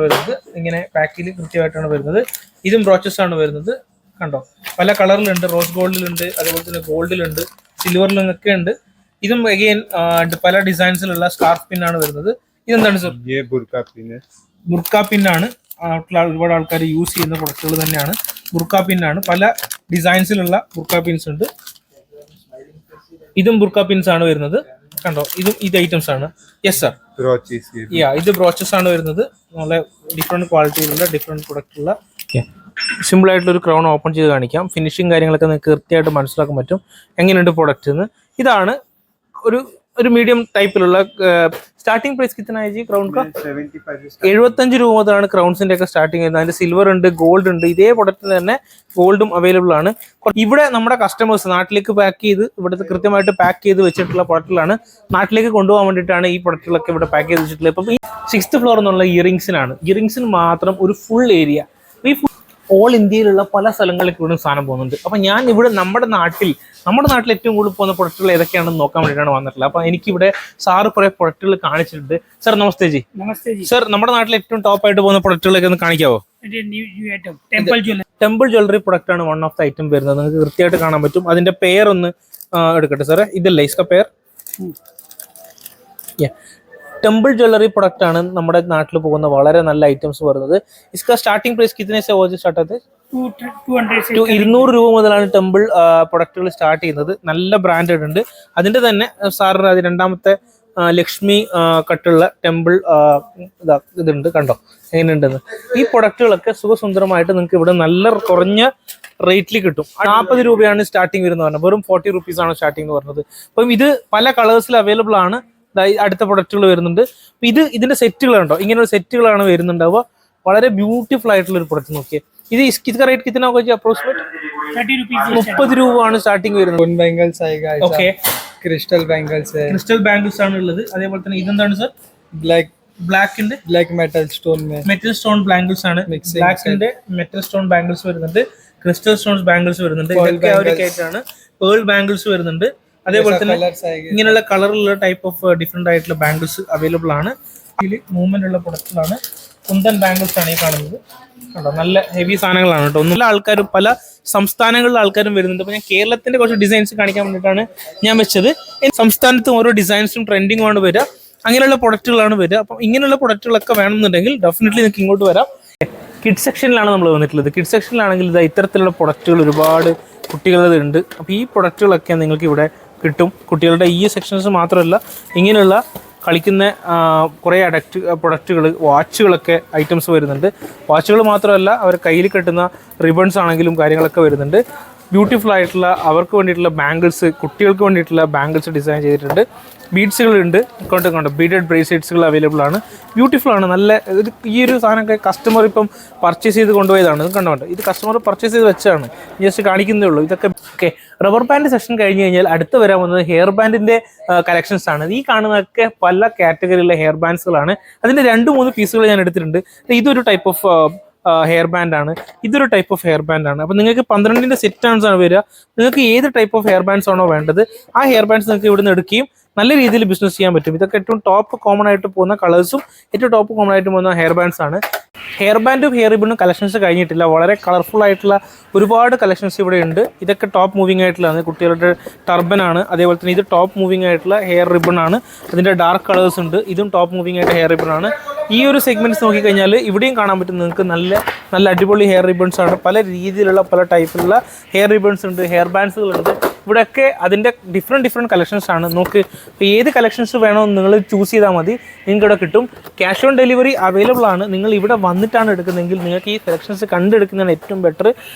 വരുന്നത്. ഇങ്ങനെ പാക്കിൽ കൃത്യമായിട്ടാണ് വരുന്നത്. ഇതും ബ്രോച്ചസ് ആണ് വരുന്നത്. കണ്ടോ, പല കളറിലുണ്ട്. റോസ് ഗോൾഡിലുണ്ട്, അതുപോലെ തന്നെ ഗോൾഡിലുണ്ട്, സിൽവറിലൊക്കെ ഉണ്ട്. ഇതും അഗെയിൻ പല ഡിസൈൻസിലുള്ള സ്കാർഫ് പിൻ ആണ് വരുന്നത്. ഇതെന്താണ് സർ? ബുർക്ക പിന്നാണ്. ഒരുപാട് ആൾക്കാർ യൂസ് ചെയ്യുന്ന പ്രൊഡക്റ്റുകൾ തന്നെയാണ്. ബുർക്ക പിന്നാണ്. പല ഡിസൈൻസിലുള്ള ബുർക്ക പിൻസ് ഉണ്ട്. ഇതും ബുർക്ക പിൻസ് ആണ് വരുന്നത്. കണ്ടോ, ഇത് ഐറ്റംസ് ആണ്. യെസ് സർ, ഇത് ബ്രോച്ചസ് ആണ് വരുന്നത്. നല്ല ഡിഫറെന്റ് ക്വാളിറ്റിയിലുള്ള ഡിഫറെന്റ് പ്രൊഡക്റ്റുള്ള സിമ്പിൾ ആയിട്ടുള്ള ഒരു ക്രൗൺ ഓപ്പൺ ചെയ്ത് കാണിക്കാം. ഫിനിഷിങ് കാര്യങ്ങളൊക്കെ നിങ്ങൾക്ക് കൃത്യമായിട്ട് മനസ്സിലാക്കാൻ പറ്റും എങ്ങനെയുണ്ട് പ്രൊഡക്റ്റ് എന്ന്. ഇതാണ് ഒരു ഒരു മീഡിയം ടൈപ്പിലുള്ള സ്റ്റാർട്ടിംഗ് പ്രൈസ് കിतना है जी ക്രൗൺ का 75 രൂപ മുതലാണ് ക്രൗൺസിന്റെ ഒക്കെ സ്റ്റാർട്ടിംഗ് ചെയ്യുന്നത്. അതിന്റെ സിൽവർ ഉണ്ട്, ഗോൾഡ് ഉണ്ട്. ഇതേ പ്രൊഡക്റ്റിന് തന്നെ ഗോൾഡും അവൈലബിൾ ആണ്. ഇവിടെ നമ്മുടെ കസ്റ്റമേഴ്സ് നാട്ടിലേക്ക് പാക്ക് ചെയ്ത് ഇവിടുത്തെ കൃത്യമായിട്ട് പാക്ക് ചെയ്ത് വെച്ചിട്ടുള്ള പ്രൊഡക്റ്റുകളാണ്. നാട്ടിലേക്ക് കൊണ്ടുപോകാൻ വേണ്ടിയിട്ടാണ് ഈ പ്രൊഡക്റ്റുകളൊക്കെ ഇവിടെ പാക്ക് ചെയ്ത് വെച്ചിട്ടുള്ളത്. ഇപ്പം ഈ 6th ഫ്ലോർ എന്നുള്ള ഇയറിംഗ്സിനാണ്. ഇയറിംഗ്സിന് മാത്രം ഒരു ഫുൾ ഏരിയ. ഈ ഓൾ ഇന്ത്യയിലുള്ള പല സ്ഥലങ്ങളിലേക്ക് ഇവിടെ സാധനം പോകുന്നുണ്ട്. അപ്പം ഞാൻ ഇവിടെ നമ്മുടെ നാട്ടിൽ ഏറ്റവും കൂടുതൽ പോകുന്ന പ്രൊഡക്റ്റുകൾ ഏതൊക്കെയാണെന്ന് നോക്കാൻ വേണ്ടിയിട്ടാണ് വന്നിട്ടുള്ളത്. അപ്പം എനിക്കിവിടെ സാറ് കുറേ പ്രൊഡക്റ്റുകൾ കാണിച്ചിട്ടുണ്ട്. സർ നമസ്തേ ജി. नमस्ते जी। സർ നമ്മുടെ നാട്ടിൽ ഏറ്റവും ടോപ്പ് ആയിട്ട് പോകുന്ന പ്രൊഡക്റ്റുകളൊക്കെ ഒന്ന് കാണിക്കാവോ? New item temple jewellery. Temple jewellery product ആണ് വൺ ഓഫ് ദ ഐറ്റം വരുന്നത്. നിങ്ങൾക്ക് കൃത്യമായിട്ട് കാണാൻ പറ്റും. അതിന്റെ പേരൊന്ന് എടുക്കട്ടെ സാറേ. ഇതല്ലേ ഇസ്ക പേർ? ടെമ്പിൾ ജ്വല്ലറി പ്രൊഡക്റ്റ് ആണ് നമ്മുടെ നാട്ടിൽ പോകുന്ന വളരെ നല്ല ഐറ്റംസ് വരുന്നത്. ഇസ്ക സ്റ്റാർട്ടിംഗ് പ്രൈസ് കിतने से हो स्टार्ट होते? 200 से 200 രൂപ മുതലാണ് ടെമ്പിൾ പ്രൊഡക്റ്റുകൾ സ്റ്റാർട്ട് ചെയ്യുന്നത്. നല്ല ബ്രാൻഡഡ് ഉണ്ട്. അതിന്റെ തന്നെ സാറിന് അത് രണ്ടാമത്തെ ലക്ഷ്മി കട്ടുള്ള ടെമ്പിൾ ഇതുണ്ട്. കണ്ടോ എങ്ങനെയുണ്ടെന്ന്. ഈ പ്രൊഡക്റ്റുകളൊക്കെ സുഖസുന്ദരമായിട്ട് നിങ്ങൾക്ക് ഇവിടെ നല്ല കുറഞ്ഞ റേറ്റിൽ കിട്ടും. 40 രൂപയാണ് സ്റ്റാർട്ടിങ് വരുന്നത് പറഞ്ഞത്. വെറും 40 റുപ്പീസ് ആണ് സ്റ്റാർട്ടിംഗ് എന്ന് പറഞ്ഞത്. അപ്പം ഇത് പല കളേഴ്സിൽ അവൈലബിൾ ആണ്. അടുത്ത പ്രൊഡക്റ്റുകൾ വരുന്നുണ്ട്. ഇതിന്റെ സെറ്റുകൾ ഉണ്ടോ, ഇങ്ങനെയുള്ള സെറ്റുകളാണ് വരുന്നുണ്ട്. അപ്പോൾ വളരെ ബ്യൂട്ടിഫുൾ ആയിട്ടുള്ള ഒരു പ്രൊഡക്റ്റ് നോക്കിയേ. ഇത് इसका रेट कितना होगा जी अप्रोक्सीमेट? 30 रुपीस। 30 രൂപയാണ് സ്റ്റാർട്ടിംഗ് വരുന്നത്. स्टोन बैंगल्स आएगा, ഓക്കെ, क्रिस्टल बैंगल्स है, ക്രിസ്റ്റൽ ബാംഗിൾസ് ആണ് ഉള്ളത്. അതേപോലെ തന്നെ ഇതെന്താണ് സർ? ബ്ലാക്കിന്റെ ब्लैक मेटल स्टोन में മെറ്റൽ സ്റ്റോൺ ബാംഗിൾസ് ആണ്. ബ്ലാക്കിന്റെ മെറ്റൽ സ്റ്റോൺ ബാംഗിൾസ് വരുന്നുണ്ട്. ക്രിസ്റ്റൽ സ്റ്റോൺ ബാംഗിൾസ് വരുന്നുണ്ട്. ഇതൊക്കെ ആ ഒരു കേറ്റാണ്. പേൾ ബാംഗിൾസ് വരുന്നുണ്ട്. അതേപോലെ തന്നെ ഇങ്ങനെയുള്ള കളറിലുള്ള ടൈപ്പ് ഓഫ് ഡിഫറെന്റ് ആയിട്ടുള്ള ബാംഗിൾസ് അവൈലബിൾ ആണ്. ഇതിൽ മൂവ്മെന്റ് ഉള്ള പ്രൊഡക്റ്റുകളാണ്. കുന്തൻ ബാംഗിൾസ് ആണ് ഈ കാണുന്നത്. കേട്ടോ, നല്ല ഹെവി സാധനങ്ങളാണ് കേട്ടോ. നല്ല ആൾക്കാരും പല സംസ്ഥാനങ്ങളിലെ ആൾക്കാരും വരുന്നുണ്ട്. അപ്പോൾ ഞാൻ കേരളത്തിന്റെ കുറച്ച് ഡിസൈൻസ് കാണിക്കാൻ വേണ്ടിയിട്ടാണ് ഞാൻ വെച്ചത്. സംസ്ഥാനത്തും ഓരോ ഡിസൈൻസും ട്രെൻഡിങ്ങും ആണ് വരിക. അങ്ങനെയുള്ള പ്രൊഡക്റ്റുകളാണ് വരിക. അപ്പം ഇങ്ങനെയുള്ള പ്രൊഡക്റ്റുകളൊക്കെ വേണമെന്നുണ്ടെങ്കിൽ ഡെഫിനറ്റ്ലി നിങ്ങൾക്ക് ഇങ്ങോട്ട് വരാം. കിഡ് സെക്ഷനിലാണ് നമ്മൾ വന്നിട്ടുള്ളത്. കിഡ് സെക്ഷനിലാണെങ്കിൽ ഇത് ഇത്തരത്തിലുള്ള പ്രൊഡക്റ്റുകൾ ഒരുപാട് കുട്ടികളുടെ ഉണ്ട്. അപ്പോൾ ഈ പ്രൊഡക്റ്റുകളൊക്കെ നിങ്ങൾക്ക് ഇവിടെ കിട്ടും. കുട്ടികളുടെ ഈ സെക്ഷൻസ് മാത്രമല്ല, ഇങ്ങനെയുള്ള കളിക്കുന്ന കുറേ പ്രൊഡക്റ്റുകൾ, വാച്ചുകളൊക്കെ ഐറ്റംസ് വരുന്നുണ്ട്. വാച്ചുകൾ മാത്രമല്ല, അവർ കയ്യിൽ കെട്ടുന്ന റിബൺസ് ആണെങ്കിലും കാര്യങ്ങളൊക്കെ വരുന്നുണ്ട്. ബ്യൂട്ടിഫുൾ ആയിട്ടുള്ള അവർക്ക് വേണ്ടിയിട്ടുള്ള ബാംഗിൾസ്, കുട്ടികൾക്ക് വേണ്ടിയിട്ടുള്ള ബാംഗിൾസ് ഡിസൈൻ ചെയ്തിട്ടുണ്ട്. ബീഡ്സുകളുണ്ട്. കണ്ടോ ബീഡഡ് ബ്രേസ്ലെറ്റ്സുകൾ അവൈലബിൾ ആണ്. ബ്യൂട്ടിഫുൾ ആണ്. നല്ല ഈ ഒരു സാധനമൊക്കെ കസ്റ്റമർ ഇപ്പം പർച്ചേസ് ചെയ്ത് കൊണ്ടുപോയതാണ്. ഇത് കണ്ടോ, ഇത് കസ്റ്റമർ പർച്ചേസ് ചെയ്ത് വെച്ചതാണ്. ജസ്റ്റ് കാണിക്കുന്നേ ഉള്ളൂ. ഇതൊക്കെ ഓക്കെ. റബ്ബർ ബാൻഡ് സെക്ഷൻ കഴിഞ്ഞ് കഴിഞ്ഞാൽ അടുത്ത് വരാൻ വന്നത് ഹെയർ ബാൻഡിന്റെ കളക്ഷൻസ് ആണ്. ഈ കാണുന്നതൊക്കെ പല കാറ്റഗറിയിലെ ഹെയർ ബാൻഡ്സുകളാണ്. അതിന്റെ 2-3 പീസുകൾ ഞാൻ എടുത്തിട്ടുണ്ട്. ഇതൊരു ടൈപ്പ് ഓഫ് ഹെയർ ബാൻഡ് ആണ്. ഇതൊരു ടൈപ്പ് ഓഫ് ഹെയർ ബാൻഡ് ആണ്. അപ്പോൾ നിങ്ങൾക്ക് 12ന്റെ സെറ്റ് ആണ് വരിക. നിങ്ങൾക്ക് ഏത് ടൈപ്പ് ഓഫ് ഹെയർ ബാൻഡ്സ് ആണോ വേണ്ടത് ആ ഹെയർ ബാൻഡ്സ് നിങ്ങൾക്ക് ഇവിടുന്ന് എടുക്കുകയും നല്ല രീതിയിൽ ബിസിനസ് ചെയ്യാൻ പറ്റും. ഇതൊക്കെ ഏറ്റവും ടോപ്പ് കോമൺ ആയിട്ട് പോകുന്ന കളേഴ്സും ഏറ്റവും ടോപ്പ് കോമൺ ആയിട്ട് പോകുന്ന ഹെയർ ബാൻഡ്സ് ആണ്. ഹെയർ ബാൻഡും ഹെയർ റിബണും കളക്ഷൻസ് കഴിഞ്ഞിട്ടില്ല. വളരെ കളർഫുൾ ആയിട്ടുള്ള ഒരുപാട് കളക്ഷൻസ് ഇവിടെ ഉണ്ട്. ഇതൊക്കെ ടോപ്പ് മൂവിങ് ആയിട്ടുള്ളതാണ്. കുട്ടികളുടെ ടർബൻ ആണ്. അതേപോലെ തന്നെ ഇത് ടോപ്പ് മൂവിങ് ആയിട്ടുള്ള ഹെയർ റിബൺ ആണ്. അതിൻ്റെ ഡാർക്ക് കളേഴ്സ് ഉണ്ട്. ഇതും ടോപ്പ് മൂവിങ് ആയിട്ട് ഹെയർ റിബൺ ആണ്. ഈ ഒരു സെഗ്മെന്റ്സ് നോക്കിക്കഴിഞ്ഞാൽ ഇവിടെയും കാണാൻ പറ്റും നിങ്ങൾക്ക് നല്ല അടിപൊളി ഹെയർ റിബൺസ് ആണ്. പല രീതിയിലുള്ള പല ടൈപ്പിലുള്ള ഹെയർ റിബൺസ് ഉണ്ട്, ഹെയർ ബാൻഡ്സുകളുണ്ട്. ഇവിടെയൊക്കെ അതിൻ്റെ ഡിഫറെൻറ്റ് കളക്ഷൻസ് ആണ്. നോക്ക്, ഇപ്പോൾ ഏത് കളക്ഷൻസ് വേണമെന്ന് നിങ്ങൾ ചൂസ് ചെയ്താൽ മതി, നിങ്ങൾക്ക് ഇവിടെ കിട്ടും. ക്യാഷ് ഓൺ ഡെലിവറി അവൈലബിൾ ആണ്. നിങ്ങൾ ഇവിടെ വന്നിട്ടാണ് എടുക്കുന്നതെങ്കിൽ നിങ്ങൾക്ക് ഈ സെലക്ഷൻസ് കണ്ടെടുക്കുന്നതാണ് ഏറ്റവും ബെറ്റർ.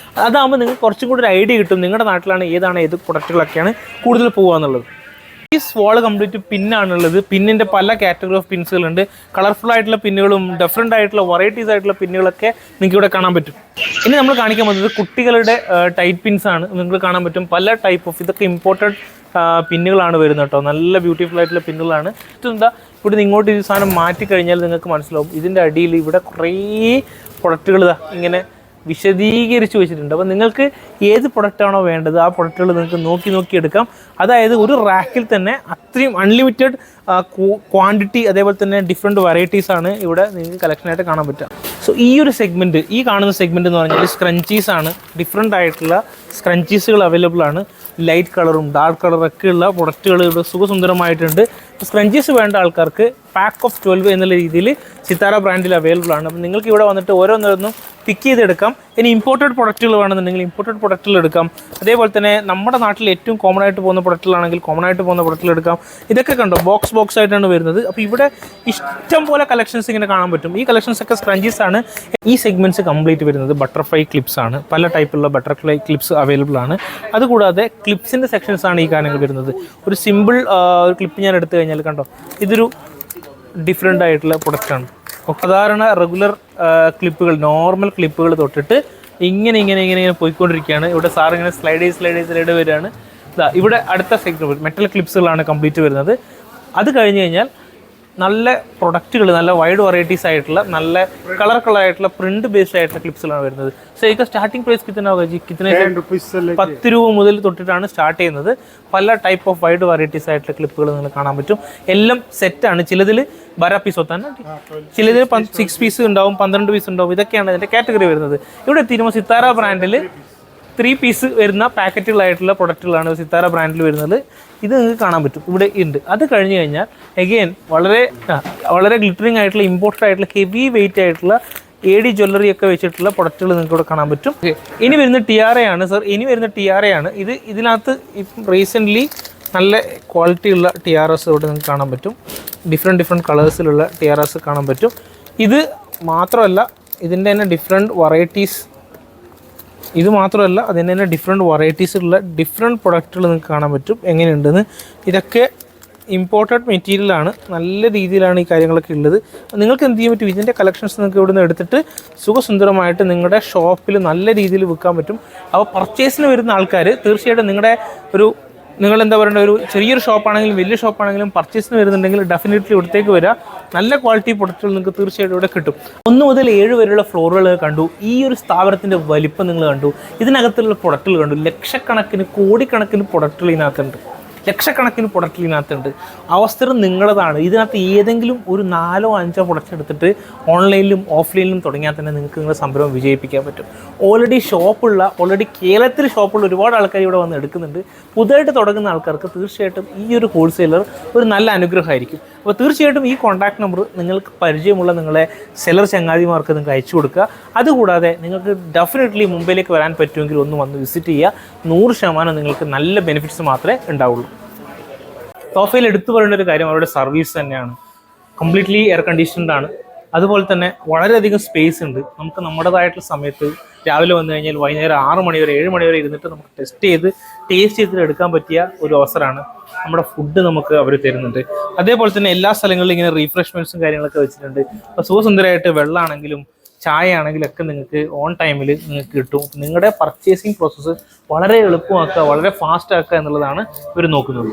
അതാകുമ്പോൾ നിങ്ങൾക്ക് കുറച്ചും കൂടി ഒരു ഐഡിയ കിട്ടും നിങ്ങളുടെ നാട്ടിലാണ് ഏത് പ്രൊഡക്റ്റുകളൊക്കെയാണ് കൂടുതൽ പോകുക എന്നുള്ളത്. ഈ സ്വാള് കംപ്ലീറ്റ് പിന്നാണുള്ളത്. പിന്നിൻ്റെ പല കാറ്റഗറി ഓഫ് പിൻസുകളുണ്ട്. കളർഫുൾ ആയിട്ടുള്ള പിന്നുകളും ഡിഫറെൻ്റ് ആയിട്ടുള്ള വെറൈറ്റീസ് ആയിട്ടുള്ള പിന്നുകളൊക്കെ നിങ്ങൾക്ക് ഇവിടെ കാണാൻ പറ്റും. ഇനി നമ്മൾ കാണിക്കാൻ പോകുന്നത് കുട്ടികളുടെ ടൈറ്റ് പിൻസ് ആണ്. നിങ്ങൾക്ക് കാണാൻ പറ്റും പല ടൈപ്പ് ഓഫ്, ഇതൊക്കെ ഇമ്പോർട്ടഡ് പിന്നുകളാണ് വരുന്നത് കേട്ടോ. നല്ല ബ്യൂട്ടിഫുൾ ആയിട്ടുള്ള പിന്നുകളാണ്. എന്താ ഇവിടെ നിന്ന് ഇങ്ങോട്ട് ഈ സാധനം മാറ്റിക്കഴിഞ്ഞാൽ നിങ്ങൾക്ക് മനസ്സിലാവും ഇതിൻ്റെ അടിയിൽ ഇവിടെ കുറേ പ്രൊഡക്റ്റുകൾ ഇങ്ങനെ വിശദീകരിച്ച് വെച്ചിട്ടുണ്ട്. അപ്പോൾ നിങ്ങൾക്ക് ഏത് പ്രൊഡക്റ്റാണോ വേണ്ടത് ആ പ്രൊഡക്റ്റുകൾ നിങ്ങൾക്ക് നോക്കി എടുക്കാം. അതായത് ഒരു റാക്കിൽ തന്നെ അത്രയും അൺലിമിറ്റഡ് ക്വാണ്ടിറ്റി, അതേപോലെ തന്നെ ഡിഫറെൻറ്റ് വെറൈറ്റീസാണ് ഇവിടെ നിങ്ങൾക്ക് കളക്ഷനായിട്ട് കാണാൻ പറ്റുക. സോ ഈ ഒരു സെഗ്മെൻറ്റ്, ഈ കാണുന്ന സെഗ്മെൻറ്റ് എന്ന് പറഞ്ഞാൽ സ്ക്രഞ്ചീസ് ആണ്. ഡിഫറെൻ്റ് ആയിട്ടുള്ള സ്ക്രഞ്ചീസുകൾ അവൈലബിൾ ആണ്. ലൈറ്റ് കളറും ഡാർക്ക് കളറൊക്കെ ഉള്ള പ്രൊഡക്റ്റുകൾ ഇവിടെ സുഖസുന്ദരമായിട്ടുണ്ട്. സ്ക്രഞ്ചീസ് വേണ്ട ആൾക്കാർക്ക് പാക്ക് ഓഫ് 12 എന്നുള്ള രീതിയിൽ സിത്താര ബ്രാൻഡിൽ അവൈലബിൾ ആണ്. അപ്പം നിങ്ങൾക്ക് ഇവിടെ വന്നിട്ട് ഓരോന്നോരോന്നും പിക്ക് ചെയ്തെടുക്കാം. ഇനി ഇമ്പോർട്ടഡ് പ്രൊഡക്റ്റുകൾ വേണമെന്നുണ്ടെങ്കിൽ ഇമ്പോർട്ടഡ് പ്രൊഡക്റ്റുകൾ എടുക്കാം. അതേപോലെ തന്നെ നമ്മുടെ നാട്ടിൽ ഏറ്റവും കോമൺ ആയിട്ട് പോകുന്ന പ്രൊഡക്റ്റുകളാണെങ്കിൽ കോമൺ ആയിട്ട് പോകുന്ന പ്രൊഡക്റ്റുകൾ എടുക്കാം. ഇതൊക്കെ കണ്ടോ ബോക്സ് ആയിട്ടാണ് വരുന്നത്. അപ്പോൾ ഇവിടെ ഇഷ്ടം പോലെ കളക്ഷൻസ് ഇങ്ങനെ കാണാൻ പറ്റും. ഈ കളക്ഷൻസ് ഒക്കെ സ്ക്രഞ്ചീസ് ആണ്. ഈ സെഗ്മെൻറ്റ്സ് കംപ്ലീറ്റ് വരുന്നത് ബട്ടർഫ്ലൈ ക്ലിപ്സ് ആണ്. പല ടൈപ്പുള്ള ബട്ടർഫ്ലൈ ക്ലിപ്സ് അവൈലബിൾ ആണ്. അതുകൂടാതെ ക്ലിപ്സിൻ്റെ സെക്ഷൻസ് ആണ് ഈ കാര്യങ്ങൾ വരുന്നത്. ഒരു സിമ്പിൾ ഒരു ക്ലിപ്പ് ഞാൻ എടുത്തു കഴിഞ്ഞാൽ കണ്ടോ, ഇതൊരു ഡിഫറെൻ്റ് ആയിട്ടുള്ള പ്രൊഡക്റ്റാണ്. സാധാരണ റെഗുലർ ക്ലിപ്പുകൾ, നോർമൽ ക്ലിപ്പുകൾ തൊട്ടിട്ട് ഇങ്ങനെ പോയിക്കൊണ്ടിരിക്കുകയാണ്. ഇവിടെ സാർ ഇങ്ങനെ സ്ലൈഡ് വരികയാണ്. ഇവിടെ അടുത്ത സെഗ്മെൻറ്റ് മെറ്റൽ ക്ലിപ്സുകളാണ് കംപ്ലീറ്റ് വരുന്നത്. അത് കഴിഞ്ഞ് കഴിഞ്ഞാൽ നല്ല പ്രൊഡക്റ്റുകൾ, നല്ല വൈഡ് വെറൈറ്റീസ് ആയിട്ടുള്ള നല്ല കളറായിട്ടുള്ള പ്രിന്റ് ബേസ്ഡ് ആയിട്ടുള്ള ക്ലിപ്സുകളാണ് വരുന്നത്. സോ ഇത് സ്റ്റാർട്ടിംഗ് പ്രൈസ് കിतना 10 രൂപ മുതൽ തൊട്ടിട്ടാണ് സ്റ്റാർട്ട് ചെയ്യുന്നത്. പല ടൈപ്പ് ഓഫ് വൈഡ് വെറൈറ്റീസ് ആയിട്ടുള്ള ക്ലിപ്പുകൾ നിങ്ങൾ കാണാൻ പറ്റും. എല്ലാം സെറ്റാണ്. ചിലതിൽ 12 പീസ് ഒത്താണ്, ചിലതിൽ 6 പീസ് ഉണ്ടാവും, 12 പീസ് ഉണ്ടാവും. ഇതൊക്കെയാണ് ഇതിൻ്റെ കാറ്റഗറി വരുന്നത്. ഇവിടെ എത്തിയിരുമ്പോൾ സിത്താര ബ്രാൻഡിൽ 3 പീസ് വരുന്ന പാക്കറ്റുകളായിട്ടുള്ള പ്രൊഡക്റ്റുകളാണ് സിത്താര ബ്രാൻഡിൽ വരുന്നത്. ഇത് നിങ്ങൾക്ക് കാണാൻ പറ്റും, ഇവിടെ ഉണ്ട്. അത് കഴിഞ്ഞ് കഴിഞ്ഞാൽ എഗെയിൻ വളരെ ഗ്ലിറ്ററിങ് ആയിട്ടുള്ള ഇമ്പോർട്ടഡ് ആയിട്ടുള്ള ഹെവി വെയിറ്റ് ആയിട്ടുള്ള AD ജ്വല്ലറി ഒക്കെ വെച്ചിട്ടുള്ള പ്രൊഡക്റ്റുകൾ നിങ്ങൾക്ക് ഇവിടെ കാണാൻ പറ്റും. ഇനി വരുന്ന ടിയാറയാണ് സർ. ഇതിനകത്ത് ഇപ്പം റീസെൻ്റ്ലി നല്ല ക്വാളിറ്റി ഉള്ള ടിയാറസ് ഇവിടെ നിങ്ങൾക്ക് കാണാൻ പറ്റും. ഡിഫറെൻറ്റ് കളേഴ്സിലുള്ള ടിയാറസ് കാണാൻ പറ്റും. ഇത് മാത്രമല്ല ഇതിൻ്റെ തന്നെ ഡിഫറെൻറ്റ് വെറൈറ്റീസുള്ള ഡിഫറെൻറ്റ് പ്രൊഡക്റ്റുകൾ നിങ്ങൾക്ക് കാണാൻ പറ്റും എങ്ങനെയുണ്ടെന്ന്. ഇതൊക്കെ ഇമ്പോർട്ടഡ് മെറ്റീരിയലാണ്. നല്ല രീതിയിലാണ് ഈ കാര്യങ്ങളൊക്കെ ഉള്ളത്. നിങ്ങൾക്ക് എന്ത് ചെയ്യാൻ പറ്റും, ഇതിൻ്റെ കളക്ഷൻസ് നിങ്ങൾക്ക് ഇവിടെ നിന്ന് എടുത്തിട്ട് സുഖസുന്ദരമായിട്ട് നിങ്ങളുടെ ഷോപ്പിൽ നല്ല രീതിയിൽ വിൽക്കാൻ പറ്റും. അപ്പോൾ പർച്ചേസിന് വരുന്ന ആൾക്കാർ തീർച്ചയായിട്ടും നിങ്ങളെന്താ പറയേണ്ട, ഒരു ചെറിയൊരു ഷോപ്പാണെങ്കിലും വലിയ ഷോപ്പാണെങ്കിലും പർച്ചേസിന് വരുന്നുണ്ടെങ്കിൽ ഡെഫിനറ്റ്ലി ഇവിടത്തേക്ക് വരിക. നല്ല ക്വാളിറ്റി പ്രൊഡക്റ്റുകൾ നിങ്ങൾക്ക് തീർച്ചയായിട്ടും ഇവിടെ കിട്ടും. 1 മുതൽ 7 വരെയുള്ള ഫ്ലോറുകൾ കണ്ടു. ഈ ഒരു സ്ഥാപനത്തിൻ്റെ വലിപ്പം നിങ്ങൾ കണ്ടു. ഇതിനകത്തുള്ള പ്രൊഡക്റ്റുകൾ കണ്ടു. ലക്ഷക്കണക്കിന് കോടിക്കണക്കിന് പ്രൊഡക്റ്റുകൾ ഇതിനകത്തുണ്ട്. അവസരം നിങ്ങളതാണ്. ഇതിനകത്ത് ഏതെങ്കിലും ഒരു 4 or 5 പ്രൊഡക്റ്റ് എടുത്തിട്ട് ഓൺലൈനിലും ഓഫ്ലൈനിലും തുടങ്ങിയാൽ തന്നെ നിങ്ങൾക്ക് നിങ്ങളുടെ സംരംഭം വിജയിപ്പിക്കാൻ പറ്റും. ഓൾറെഡി കേരളത്തിൽ ഷോപ്പുള്ള ഒരുപാട് ആൾക്കാർ ഇവിടെ വന്ന് എടുക്കുന്നുണ്ട്. പുതുതായിട്ട് തുടങ്ങുന്ന ആൾക്കാർക്ക് തീർച്ചയായിട്ടും ഈ ഒരു ഹോൾസെയിലർ ഒരു നല്ല അനുഗ്രഹമായിരിക്കും. അപ്പോൾ തീർച്ചയായിട്ടും ഈ കോൺടാക്ട് നമ്പർ നിങ്ങൾക്ക് പരിചയമുള്ള നിങ്ങളെ സെലർ ചങ്ങാതിമാർക്ക് നിങ്ങൾക്ക് അയച്ചു കൊടുക്കുക. അതുകൂടാതെ നിങ്ങൾക്ക് ഡെഫിനറ്റ്ലി മുംബൈയിലേക്ക് വരാൻ പറ്റുമെങ്കിൽ ഒന്ന് വന്ന് വിസിറ്റ് ചെയ്യുക. 100% നിങ്ങൾക്ക് നല്ല ബെനിഫിറ്റ്സ് മാത്രമേ ഉണ്ടാവുള്ളൂ. തോഫയിൽ എടുത്തു പറയേണ്ട ഒരു കാര്യം അവരുടെ സർവീസ് തന്നെയാണ്. കംപ്ലീറ്റ്ലി എയർ കണ്ടീഷൻഡ് ആണ്. അതുപോലെ തന്നെ വളരെയധികം സ്പേസ് ഉണ്ട്. നമുക്ക് നമ്മുടേതായിട്ടുള്ള സമയത്ത് രാവിലെ വന്നു കഴിഞ്ഞാൽ വൈകുന്നേരം 6 മണി വരെ 7 മണി വരെ ഇരുന്നിട്ട് നമുക്ക് ടേസ്റ്റ് ചെയ്തിട്ട് എടുക്കാൻ പറ്റിയ ഒരു അവസരമാണ്. നമ്മുടെ ഫുഡ് നമുക്ക് അവർ തരുന്നുണ്ട്. അതേപോലെ തന്നെ എല്ലാ സ്ഥലങ്ങളിലും ഇങ്ങനെ റീഫ്രഷ്മെൻറ്റ്സും കാര്യങ്ങളൊക്കെ വെച്ചിട്ടുണ്ട്. അപ്പോൾ സുഖസുന്ദരമായിട്ട് വെള്ളമാണെങ്കിലും ചായ ആണെങ്കിലും ഒക്കെ നിങ്ങൾക്ക് ഓൺ ടൈമിൽ നിങ്ങൾക്ക് കിട്ടും. നിങ്ങളുടെ പർച്ചേസിങ് പ്രോസസ്സ് വളരെ എളുപ്പമാക്കുക, വളരെ ഫാസ്റ്റ് ആക്കുക എന്നുള്ളതാണ് ഇവർ നോക്കുന്നത്.